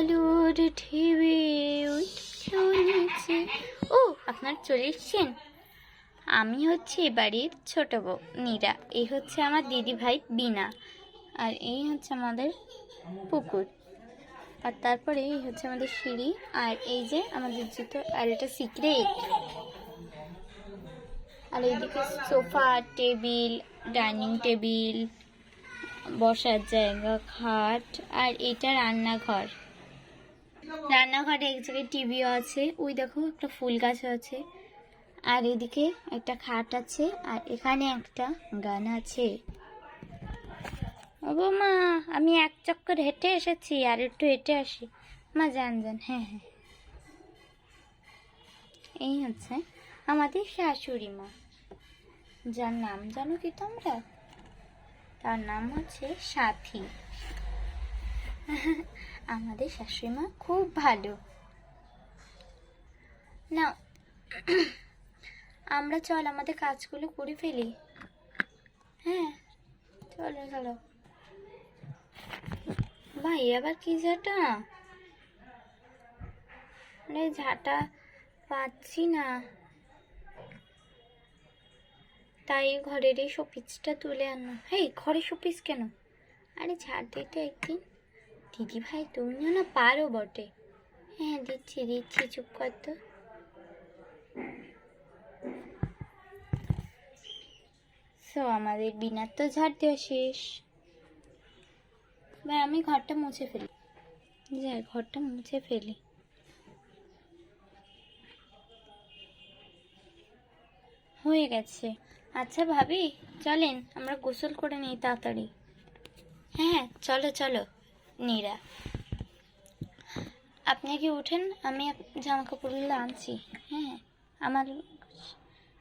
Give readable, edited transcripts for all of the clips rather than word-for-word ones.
আলোর ঢেবে চলেছে। ও, আপনার চলে এসছেন? আমি হচ্ছে এ বাড়ির ছোট বউ নীরা, এই হচ্ছে আমার দিদি ভাই বিনা, আর এই হচ্ছে আমাদের পুকুর, আর তারপরে এই হচ্ছে আমাদের সিঁড়ি, আর এই যে আমাদের জুতো, আর এটা সিক্রেট। আর এইদিকে সোফা, টেবিল, ডাইনিং টেবিল, বসার জায়গা, খাট, আর এটা রান্নাঘর। রান্নাঘরে এক জায়গায় টিভিও আছে, ওই দেখো একটা ফুল গাছ আছে, আর এদিকে একটা খাট আছে, আর এখানে একটা গান আছে। ও মা, আমি এক চক্কর হেঁটে এসেছি, আর একটু হেঁটে আসি। মা যান যান, হ্যাঁ হ্যাঁ। এই হচ্ছে আমাদের শাশুড়ি মা, যার নাম জানো কি তোমরা? তার নাম হচ্ছে সাথী। আমাদের শাশুড়ি মা খুব ভালো। না, আমরা চল আমাদের কাজগুলো করে ফেলি। হ্যাঁ চলো চলো। ভাই আবার কি ঝাঁটা? আরে ঝাঁটা পাচ্ছি না, তাই ঘরের এই শোপিসটা তুলে আনলাম। হেই, ঘরে শোপিস কেন? আরে ঝাড় দিতে একদিন। দিদি ভাই তুমিও না পারো বটে। হ্যাঁ দিচ্ছি দিচ্ছি, চুপ কর তো। আমাদের বিনার তো ঝাড় দেওয়া শেষ। ভাই আমি ঘরটা মুছে ফেলি, যাই ঘরটা মুছে ফেলি। হয়ে গেছে। আচ্ছা ভাবি, চলেন আমরা গোসল করে নিই তাড়াতাড়ি। হ্যাঁ চলো চলো নীরা, আপনি কি উঠেন, আমি জামা কাপড়গুলো আনছি। হ্যাঁ আমার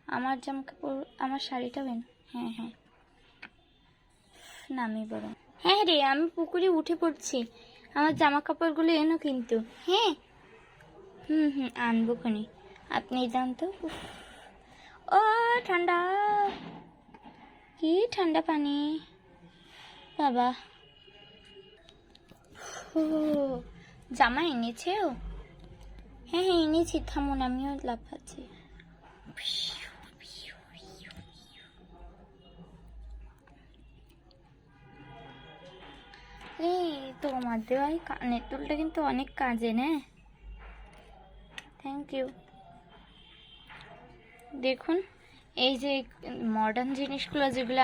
আমার জামা কাপড়, আমার শাড়িটা বেন। হ্যাঁ হ্যাঁ নামি বরং। হ্যাঁ রে, আমি পুকুরে উঠে পড়ছি, আমার জামা কাপড়গুলো এনো কিন্তু। হ্যাঁ আনবো খনি, আপনি যান তো। ও ঠান্ডা, কি ঠান্ডা পানি বাবা। ও জামা এনেছেও? হ্যাঁ হ্যাঁ এনেছি, থামুন আমিও লাফাচ্ছি। এই তোমার দেওয়া এই কানের দুলটা কিন্তু অনেক কাজে নেয়। Thank you. দেখুন এই যে মডার্ন জিনিসগুলো যেগুলো